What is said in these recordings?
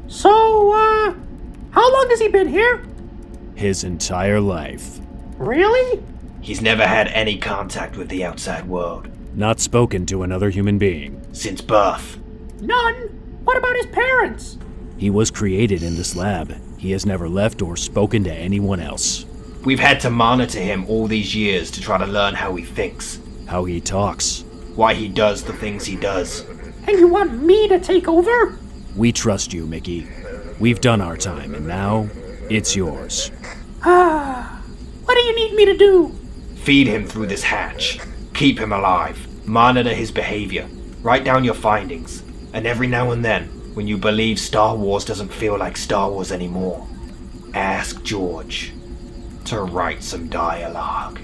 So, how long has he been here? His entire life. Really? He's never had any contact with the outside world. Not spoken to another human being. Since birth. None? What about his parents? He was created in this lab. He has never left or spoken to anyone else. We've had to monitor him all these years to try to learn how he thinks. How he talks. Why he does the things he does. And you want me to take over? We trust you, Mickey. We've done our time, and now, it's yours. What do you need me to do? Feed him through this hatch. Keep him alive. Monitor his behavior. Write down your findings. And every now and then, when you believe Star Wars doesn't feel like Star Wars anymore, ask George to write some dialogue.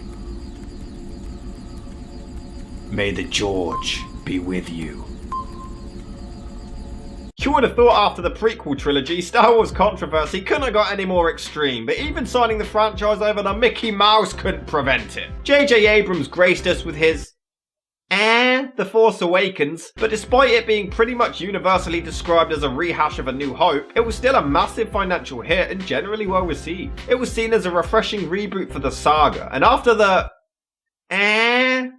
May the George be with you. You would have thought after the prequel trilogy, Star Wars controversy couldn't have got any more extreme, but even signing the franchise over to Mickey Mouse couldn't prevent it. J.J. Abrams graced us with his The Force Awakens, but despite it being pretty much universally described as a rehash of A New Hope, it was still a massive financial hit and generally well received. It was seen as a refreshing reboot for the saga, and after the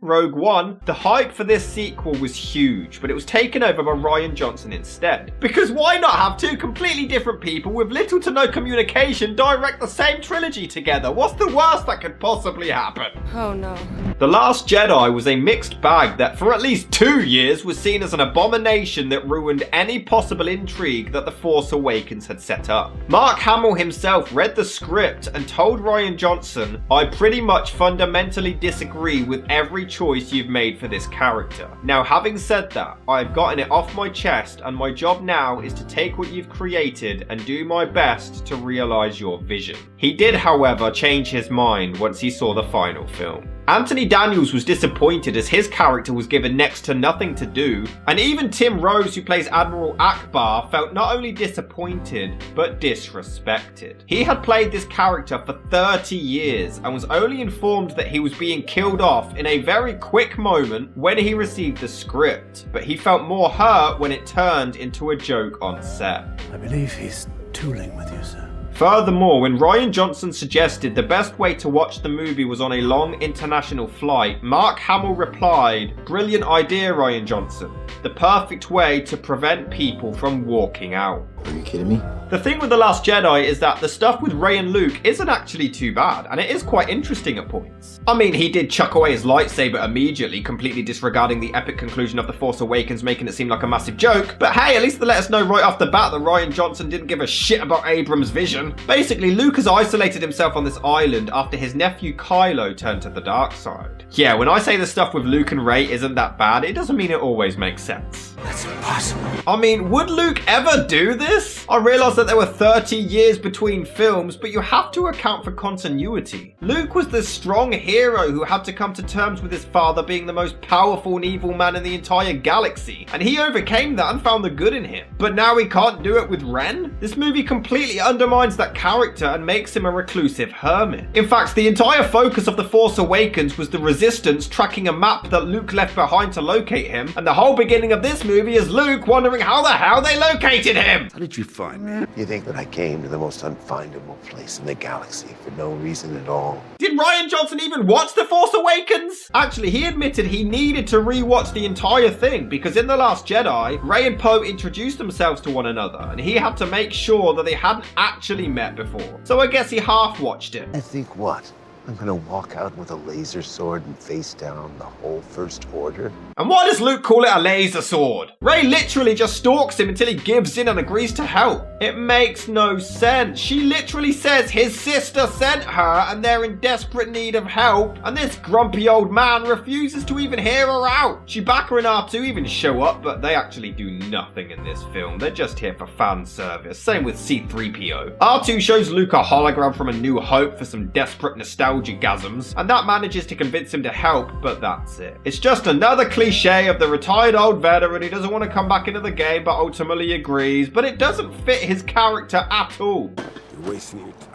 Rogue One, the hype for this sequel was huge, but it was taken over by Rian Johnson instead. Because why not have two completely different people with little to no communication direct the same trilogy together? What's the worst that could possibly happen? Oh no. The Last Jedi was a mixed bag that for at least 2 years was seen as an abomination that ruined any possible intrigue that The Force Awakens had set up. Mark Hamill himself read the script and told Rian Johnson, "I pretty much fundamentally disagree with every choice you've made for this character. Now, having said that, I've gotten it off my chest and my job now is to take what you've created and do my best to realize your vision." He did, however, change his mind once he saw the final film. Anthony Daniels was disappointed as his character was given next to nothing to do, and even Tim Rose, who plays Admiral Akbar, felt not only disappointed, but disrespected. He had played this character for 30 years and was only informed that he was being killed off in a very quick moment when he received the script, but he felt more hurt when it turned into a joke on set. I believe he's tooling with you, sir. Furthermore, when Rian Johnson suggested the best way to watch the movie was on a long international flight, Mark Hamill replied, "Brilliant idea, Rian Johnson. The perfect way to prevent people from walking out." Are you kidding me? The thing with The Last Jedi is that the stuff with Rey and Luke isn't actually too bad, and it is quite interesting at points. I mean, he did chuck away his lightsaber immediately, completely disregarding the epic conclusion of The Force Awakens, making it seem like a massive joke, but hey, at least they let us know right off the bat that Rian Johnson didn't give a shit about Abrams' vision. Basically, Luke has isolated himself on this island after his nephew Kylo turned to the dark side. Yeah, when I say the stuff with Luke and Rey isn't that bad, it doesn't mean it always makes sense. That's impossible. I mean, would Luke ever do this? I realise that there were 30 years between films, but you have to account for continuity. Luke was the strong hero who had to come to terms with his father being the most powerful and evil man in the entire galaxy, and he overcame that and found the good in him. But now he can't do it with Ren? This movie completely undermines that character and makes him a reclusive hermit. In fact, the entire focus of The Force Awakens was the Resistance tracking a map that Luke left behind to locate him, and the whole beginning of this movie is Luke wondering how the hell they located him! How did you find me? You think that I came to the most unfindable place in the galaxy for no reason at all? Did Rian Johnson even watch The Force Awakens? Actually, he admitted he needed to rewatch the entire thing because in The Last Jedi, Rey and Poe introduced themselves to one another and he had to make sure that they hadn't actually met before. So I guess he half-watched it. I think what? I'm gonna walk out with a laser sword and face down the whole First Order? And why does Luke call it a laser sword? Rey literally just stalks him until he gives in and agrees to help. It makes no sense. She literally says his sister sent her and they're in desperate need of help, and this grumpy old man refuses to even hear her out. Chewbacca and R2 even show up, but they actually do nothing in this film. They're just here for fan service. Same with C-3PO. R2 shows Luke a hologram from A New Hope for some desperate nostalgia nostalgia-gasms, and that manages to convince him to help, but that's it. It's just another cliche of the retired old veteran who doesn't want to come back into the game but ultimately agrees, but it doesn't fit his character at all. You're wasting your time.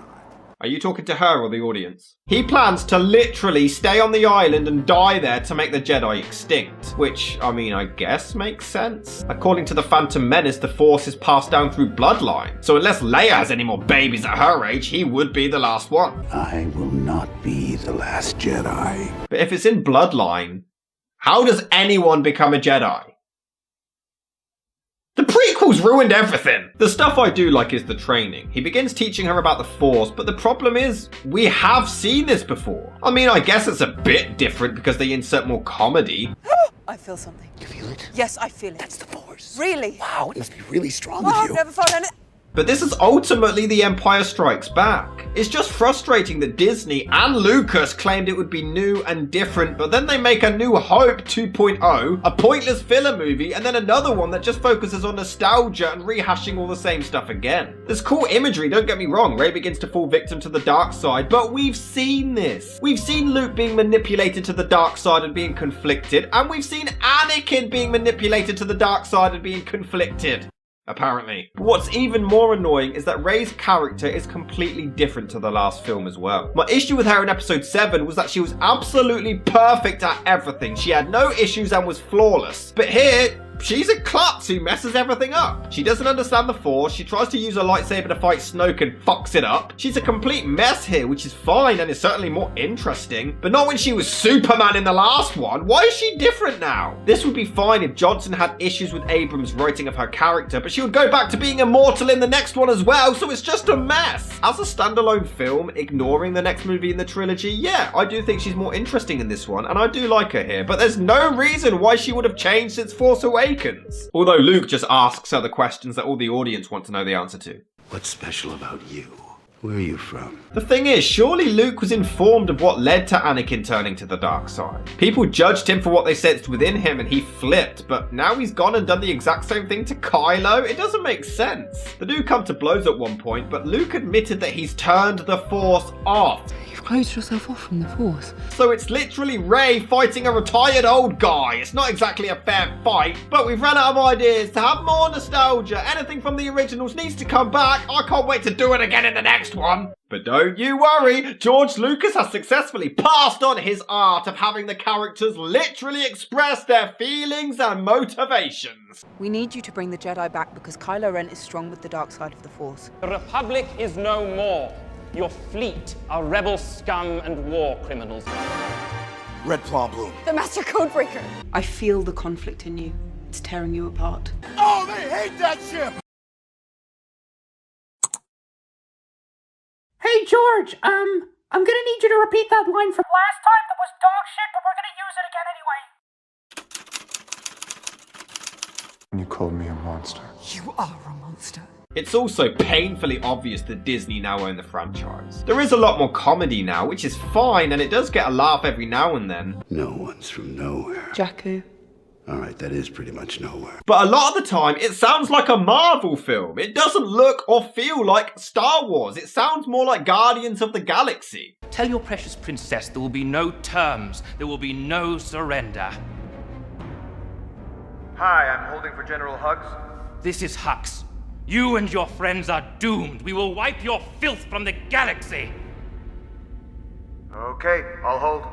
Are you talking to her or the audience? He plans to literally stay on the island and die there to make the Jedi extinct. Which, I mean, I guess makes sense. According to the Phantom Menace, the Force is passed down through bloodline. So unless Leia has any more babies at her age, he would be the last one. I will not be the last Jedi. But if it's in bloodline, how does anyone become a Jedi? The prequels ruined everything! The stuff I do like is the training. He begins teaching her about the Force, but the problem is, we have seen this before. I mean, I guess it's a bit different because they insert more comedy. I feel something. You feel it? Yes, I feel it. That's the Force. Really? Wow, it must be really strong Oh, with I've you. never felt any... But this is ultimately The Empire Strikes Back. It's just frustrating that Disney and Lucas claimed it would be new and different, but then they make A New Hope 2.0, a pointless filler movie, and then another one that just focuses on nostalgia and rehashing all the same stuff again. There's cool imagery, don't get me wrong, Rey begins to fall victim to the dark side, but we've seen this. We've seen Luke being manipulated to the dark side and being conflicted, and we've seen Anakin being manipulated to the dark side and being conflicted. Apparently. But what's even more annoying is that Rey's character is completely different to the last film as well. My issue with her in episode 7 was that she was absolutely perfect at everything. She had no issues and was flawless. But here, she's a klutz who messes everything up. She doesn't understand the Force, she tries to use her lightsaber to fight Snoke and fucks it up. She's a complete mess here, which is fine and is certainly more interesting, but not when she was Superman in the last one. Why is she different now? This would be fine if Johnson had issues with Abrams' writing of her character, but she would go back to being immortal in the next one as well, so it's just a mess. As a standalone film, ignoring the next movie in the trilogy, yeah, I do think she's more interesting in this one, and I do like her here, but there's no reason why she would have changed since Force Awakens. Although Luke just asks her the questions that all the audience want to know the answer to. What's special about you? Where are you from? The thing is, surely Luke was informed of what led to Anakin turning to the dark side. People judged him for what they sensed within him and he flipped, but now he's gone and done the exact same thing to Kylo? It doesn't make sense. They do come to blows at one point, but Luke admitted that he's turned the Force off. You've closed yourself off from the Force. So it's literally Rey fighting a retired old guy. It's not exactly a fair fight, but we've run out of ideas to have more nostalgia. Anything from the originals needs to come back. I can't wait to do it again in the next one. But don't you worry, George Lucas has successfully passed on his art of having the characters literally express their feelings and motivations. We need you to bring the Jedi back because Kylo Ren is strong with the dark side of the Force. The Republic is no more. Your fleet are rebel scum and war criminals. Red Plum Bloom. The Master Codebreaker. I feel the conflict in you. It's tearing you apart. Oh, they hate that ship! Hey, George, I'm gonna need you to repeat that line from last time that was dog shit, but we're gonna use it again anyway. You called me a monster. You are a monster. It's also painfully obvious that Disney now own the franchise. There is a lot more comedy now, which is fine, and it does get a laugh every now and then. No one's from nowhere. Jakku. Alright, that is pretty much nowhere. But a lot of the time, it sounds like a Marvel film. It doesn't look or feel like Star Wars. It sounds more like Guardians of the Galaxy. Tell your precious princess there will be no terms. There will be no surrender. Hi, I'm holding for General Hux. This is Hux. You and your friends are doomed. We will wipe your filth from the galaxy. Okay, I'll hold.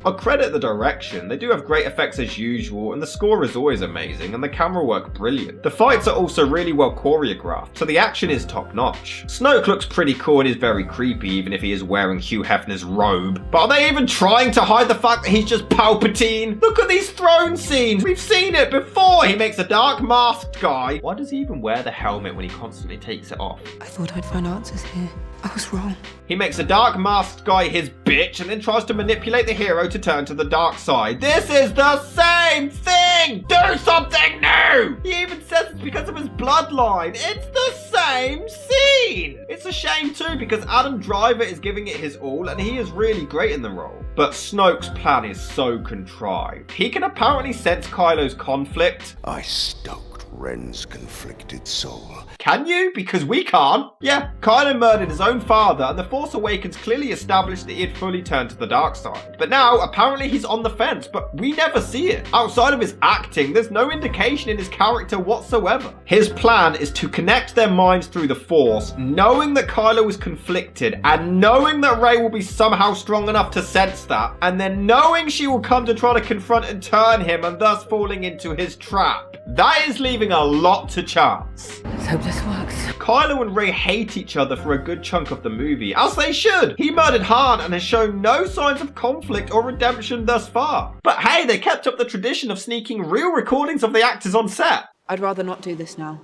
I'll credit the direction. They do have great effects as usual, and the score is always amazing, and the camera work brilliant. The fights are also really well choreographed, so the action is top notch. Snoke looks pretty cool and is very creepy, even if he is wearing Hugh Hefner's robe. But are they even trying to hide the fact that he's just Palpatine? Look at these throne scenes! We've seen it before! He makes a dark masked guy. Why does he even wear the helmet when he constantly takes it off? I thought I'd find answers here. I was wrong. He makes a dark masked guy his bitch and then tries to manipulate the hero to turn to the dark side. This is the same thing! Do something new! He even says it's because of his bloodline. It's the same scene! It's a shame too because Adam Driver is giving it his all and he is really great in the role. But Snoke's plan is so contrived. He can apparently sense Kylo's conflict. I stoked Ren's conflicted soul. Can you? Because we can't. Yeah, Kylo murdered his own father, and The Force Awakens clearly established that he had fully turned to the dark side. But now, apparently he's on the fence, but we never see it. Outside of his acting, there's no indication in his character whatsoever. His plan is to connect their minds through the Force, knowing that Kylo is conflicted, and knowing that Rey will be somehow strong enough to sense that, and then knowing she will come to try to confront and turn him, and thus falling into his trap. That is leaving a lot to chance. Let's hope this works. Kylo and Rey hate each other for a good chunk of the movie, as they should. He murdered Han and has shown no signs of conflict or redemption thus far. But hey, they kept up the tradition of sneaking real recordings of the actors on set. I'd rather not do this now.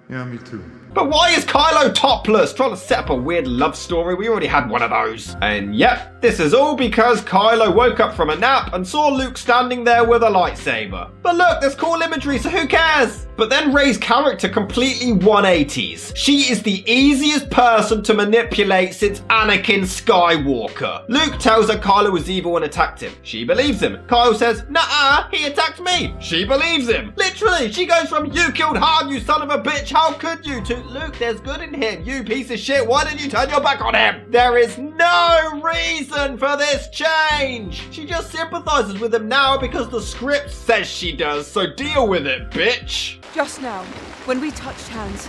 Yeah, me too. But why is Kylo topless? Trying to set up a weird love story. We already had one of those. And yep, this is all because Kylo woke up from a nap and saw Luke standing there with a lightsaber. But look, there's cool imagery, so who cares? But then Rey's character completely 180s. She is the easiest person to manipulate since Anakin Skywalker. Luke tells her Kylo was evil and attacked him. She believes him. Kylo says, "Nuh-uh, he attacked me." She believes him. Literally, she goes from "you killed Han, you son of a bitch, how could you?" to "Luke, there's good in him, you piece of shit, why didn't you turn your back on him?" There is no reason for this change. She just sympathizes with him now because the script says she does, so deal with it, bitch. Just now, when we touched hands,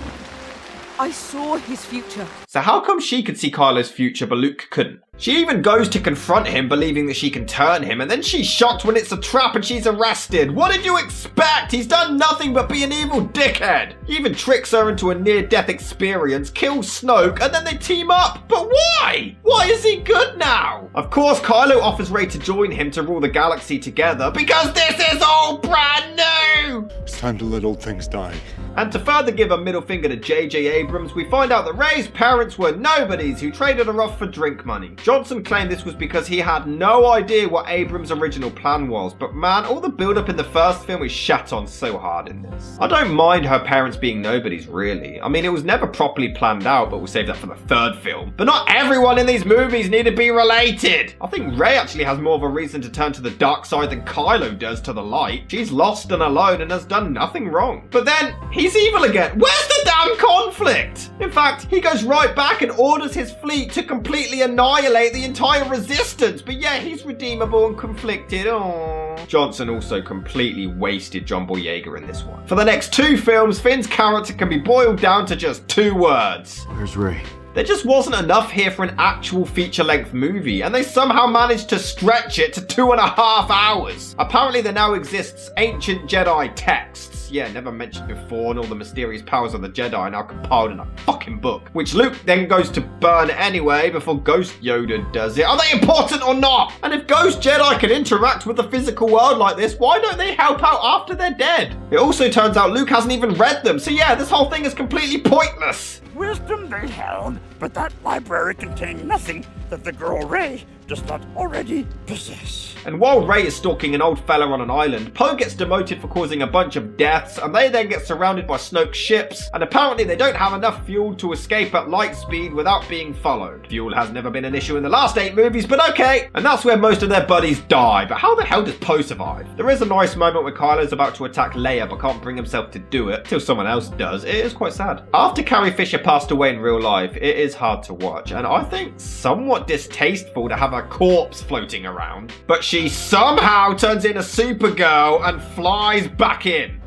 I saw his future. So how come she could see Kylo's future but Luke couldn't? She even goes to confront him believing that she can turn him, and then she's shocked when it's a trap and she's arrested. What did you expect? He's done nothing but be an evil dickhead. He even tricks her into a near-death experience, kills Snoke, and then they team up. But why? Why is he good now? Of course, Kylo offers Rey to join him to rule the galaxy together because this is all brand new. It's time to let old things die. And to further give a middle finger to J.J. Abrams, we find out that Rey's parents were nobodies who traded her off for drink money. Johnson claimed this was because he had no idea what Abrams' original plan was, but man, all the build-up in the first film is shat on so hard in this. I don't mind her parents being nobodies, really. I mean, it was never properly planned out, but we'll save that for the third film. But not everyone in these movies need to be related. I think Rey actually has more of a reason to turn to the dark side than Kylo does to the light. She's lost and alone and has done nothing wrong. But then, he's evil again. Where's the damn conflict? In fact, he goes right back and orders his fleet to completely annihilate the entire resistance. But yeah, he's redeemable and conflicted. Aww. Johnson also completely wasted John Boyega in this one. For the next two films, Finn's character can be boiled down to just 2 words. Where's Rey? There just wasn't enough here for an actual feature-length movie, and they somehow managed to stretch it to 2.5 hours. Apparently there now exists ancient Jedi texts, yeah, never mentioned before, and all the mysterious powers of the Jedi are now compiled in a fucking book, which Luke then goes to burn anyway before Ghost Yoda does it. Are they important or not? And if Ghost Jedi can interact with the physical world like this, why don't they help out after they're dead? It also turns out Luke hasn't even read them, so yeah, this whole thing is completely pointless. Wisdom they held, but that library contained nothing that the girl Rey does not already possess. And while Rey is stalking an old fella on an island, Poe gets demoted for causing a bunch of deaths, and they then get surrounded by Snoke's ships, and apparently they don't have enough fuel to escape at light speed without being followed. Fuel has never been an issue in the last 8 movies, but okay. And that's where most of their buddies die, but how the hell does Poe survive? There is a nice moment where Kylo's about to attack Leia but can't bring himself to do it, till someone else does. It is quite sad. After Carrie Fisher passed away in real life, it is hard to watch, and I think somewhat distasteful to have a corpse floating around. But she somehow turns into Supergirl and flies back in.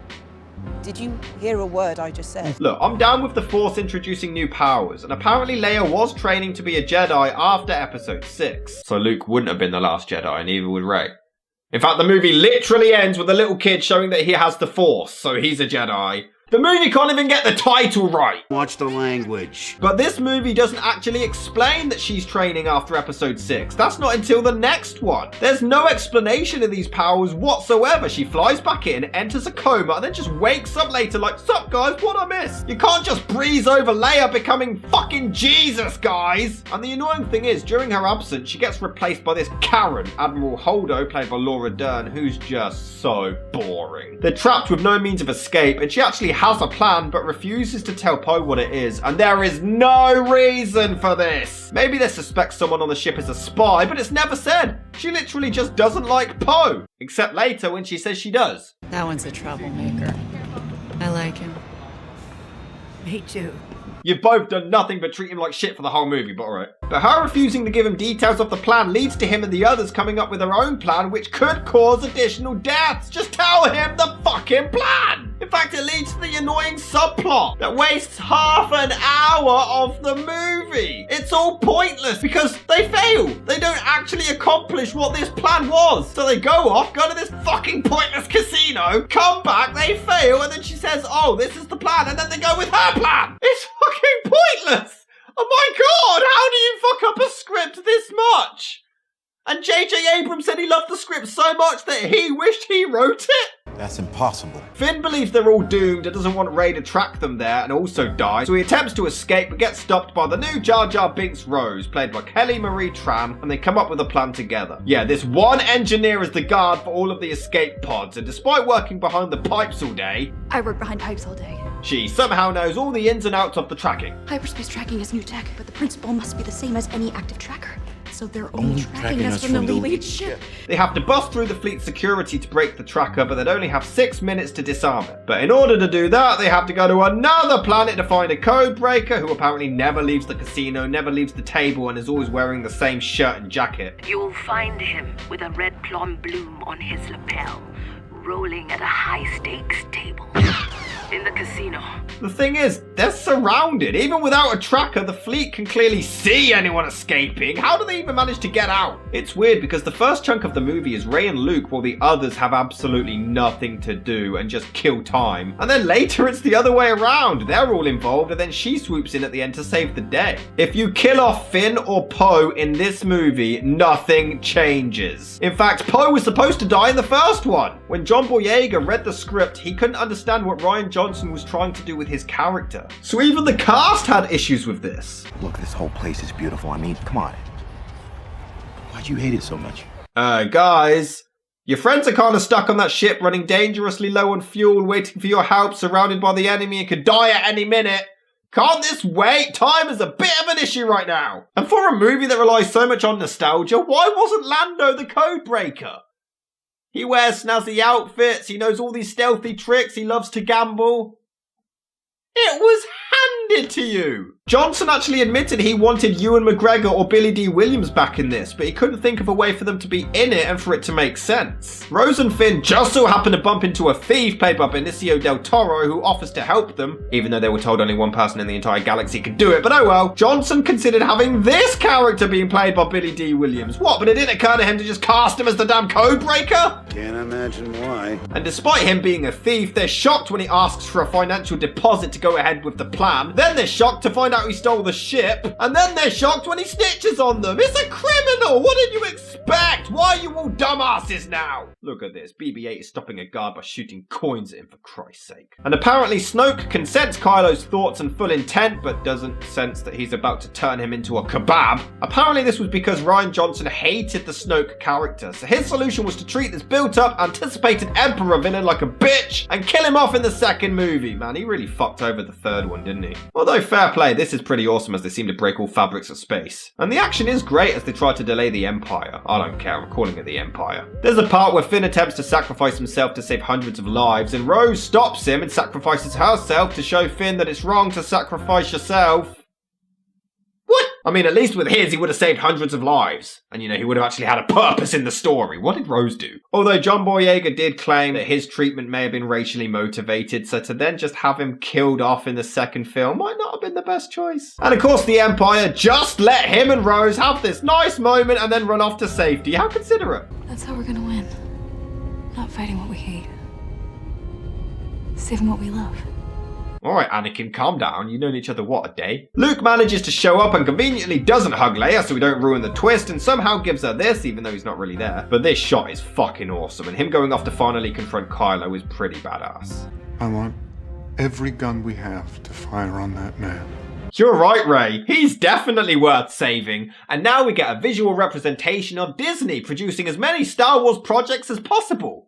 Did you hear a word I just said? Look, I'm down with the Force introducing new powers, and apparently Leia was training to be a Jedi after episode 6. So Luke wouldn't have been the last Jedi, and neither would Rey. In fact, the movie literally ends with a little kid showing that he has the Force, so he's a Jedi. The movie can't even get the title right. Watch the language. But this movie doesn't actually explain that she's training after episode 6. That's not until the next one. There's no explanation of these powers whatsoever. She flies back in, enters a coma, and then just wakes up later like, "Sup guys, what I miss?" You can't just breeze over Leia becoming fucking Jesus, guys. And the annoying thing is, during her absence, she gets replaced by this Karen, Admiral Holdo, played by Laura Dern, who's just so boring. They're trapped with no means of escape, and she actually has a plan but refuses to tell Poe what it is, and there is no reason for this. Maybe they suspect someone on the ship is a spy, but it's never said. She literally just doesn't like Poe, except later when she says she does. That one's a troublemaker. I like him. Me too. You've both done nothing but treat him like shit for the whole movie, but alright. But her refusing to give him details of the plan leads to him and the others coming up with their own plan which could cause additional deaths. Just tell him the fucking plan! In fact, it leads to the annoying subplot that wastes half an hour of the movie. It's all pointless because they fail. They don't actually accomplish what this plan was. So they go off, go to this fucking pointless casino, come back, they fail, and then she says, oh, this is the plan, and then they go with her plan. It's fucking pointless. Oh my god, how do you fuck up a script this much? And J.J. Abrams said he loved the script so much that he wished he wrote it? That's impossible. Finn believes they're all doomed and doesn't want Rey to track them there and also die, so he attempts to escape but gets stopped by the new Jar Jar Binks Rose, played by Kelly Marie Tran, and they come up with a plan together. Yeah, this one engineer is the guard for all of the escape pods, and despite working behind the pipes all day, I work behind pipes all day. she somehow knows all the ins and outs of the tracking. Hyperspace tracking is new tech, but the principle must be the same as any active tracker. So they're only tracking us from the lead ship. They have to bust through the fleet security to break the tracker, but they'd only have 6 minutes to disarm it. But in order to do that, they have to go to another planet to find a code breaker who apparently never leaves the casino, never leaves the table, and is always wearing the same shirt and jacket. You'll find him with a red plum bloom on his lapel, rolling at a high-stakes table in the casino. The thing is, they're surrounded. Even without a tracker, the fleet can clearly see anyone escaping. How do they even manage to get out? It's weird because the first chunk of the movie is Rey and Luke while the others have absolutely nothing to do and just kill time. And then later it's the other way around. They're all involved and then she swoops in at the end to save the day. If you kill off Finn or Poe in this movie, nothing changes. In fact, Poe was supposed to die in the first one. When John Boyega read the script, he couldn't understand what Rian Johnson was trying to do with his character. So even the cast had issues with this. Look, this whole place is beautiful. I mean, come on. Why'd you hate it so much? Guys, your friends are kind of stuck on that ship running dangerously low on fuel, waiting for your help, surrounded by the enemy and could die at any minute. Can't this wait? Time is a bit of an issue right now. And for a movie that relies so much on nostalgia, why wasn't Lando the code breaker? He wears snazzy outfits, he knows all these stealthy tricks, he loves to gamble. It was handed to you. Johnson actually admitted he wanted Ewan McGregor or Billy D. Williams back in this, but he couldn't think of a way for them to be in it and for it to make sense. Rose and Finn just so happen to bump into a thief played by Benicio del Toro who offers to help them, even though they were told only one person in the entire galaxy could do it, but oh well. Johnson considered having this character being played by Billy D. Williams. What, but it didn't occur to him to just cast him as the damn code breaker? Can't imagine why. And despite him being a thief, they're shocked when he asks for a financial deposit to go ahead with the plan. Then they're shocked to find out he stole the ship. And then they're shocked when he snitches on them. It's a criminal! What did you expect? Why are you all dumbasses now? Look at this. BB-8 is stopping a guard by shooting coins at him, for Christ's sake. And apparently Snoke can sense Kylo's thoughts and full intent, but doesn't sense that he's about to turn him into a kebab. Apparently this was because Rian Johnson hated the Snoke character, so his solution was to treat this built-up, anticipated Emperor villain like a bitch and kill him off in the second movie. Man, he really fucked over the third one, didn't he? Although fair play, this is pretty awesome as they seem to break all fabrics of space. And the action is great as they try to delay the Empire. I don't care, I'm calling it the Empire. There's a part where Finn attempts to sacrifice himself to save hundreds of lives, and Rose stops him and sacrifices herself to show Finn that it's wrong to sacrifice yourself. What? I mean, at least with his, he would have saved hundreds of lives. And, you know, he would have actually had a purpose in the story. What did Rose do? Although John Boyega did claim that his treatment may have been racially motivated, so to then just have him killed off in the second film might not have been the best choice. And of course, the Empire just let him and Rose have this nice moment and then run off to safety. How considerate. That's how we're gonna win. Not fighting what we hate. Saving what we love. Alright, Anakin, calm down. You've known each other, what, a day? Luke manages to show up and conveniently doesn't hug Leia so we don't ruin the twist, and somehow gives her this, even though he's not really there. But this shot is fucking awesome, and him going off to finally confront Kylo is pretty badass. I want every gun we have to fire on that man. You're right, Rey. He's definitely worth saving. And now we get a visual representation of Disney producing as many Star Wars projects as possible.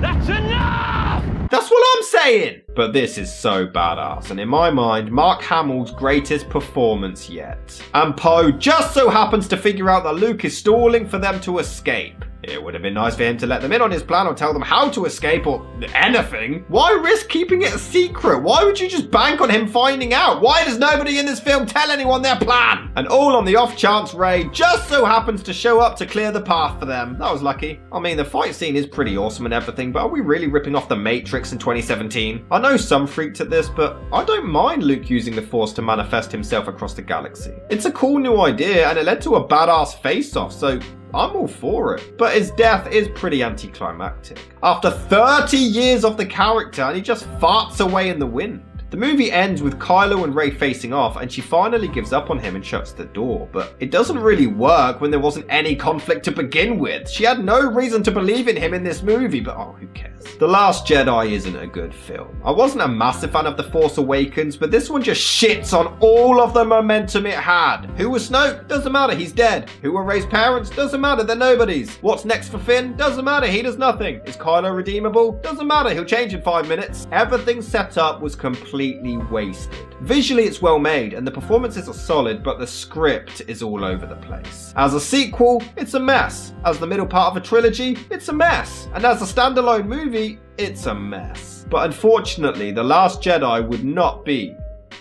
That's enough! That's what I'm saying? But this is so badass, and in my mind, Mark Hamill's greatest performance yet. And Poe just so happens to figure out that Luke is stalling for them to escape. It would have been nice for him to let them in on his plan or tell them how to escape or anything. Why risk keeping it a secret? Why would you just bank on him finding out? Why does nobody in this film tell anyone their plan? And all on the off chance Rey just so happens to show up to clear the path for them. That was lucky. I mean, the fight scene is pretty awesome and everything, but are we really ripping off The Matrix in 2017? I know some freaked at this, but I don't mind Luke using the Force to manifest himself across the galaxy. It's a cool new idea and it led to a badass face-off, so I'm all for it. But his death is pretty anticlimactic. After 30 years of the character and he just farts away in the wind. The movie ends with Kylo and Rey facing off and she finally gives up on him and shuts the door, but it doesn't really work when there wasn't any conflict to begin with. She had no reason to believe in him in this movie, but oh, who cares? The Last Jedi isn't a good film. I wasn't a massive fan of The Force Awakens, but this one just shits on all of the momentum it had. Who was Snoke? Doesn't matter, he's dead. Who were Rey's parents? Doesn't matter, they're nobodies. What's next for Finn? Doesn't matter, he does nothing. Is Kylo redeemable? Doesn't matter, he'll change in 5 minutes. Everything set up was completely wasted. Visually it's well made and the performances are solid, but the script is all over the place. As a sequel, it's a mess. As the middle part of a trilogy, it's a mess. And as a standalone movie, it's a mess. But unfortunately, The Last Jedi would not be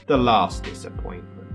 the last disappointment.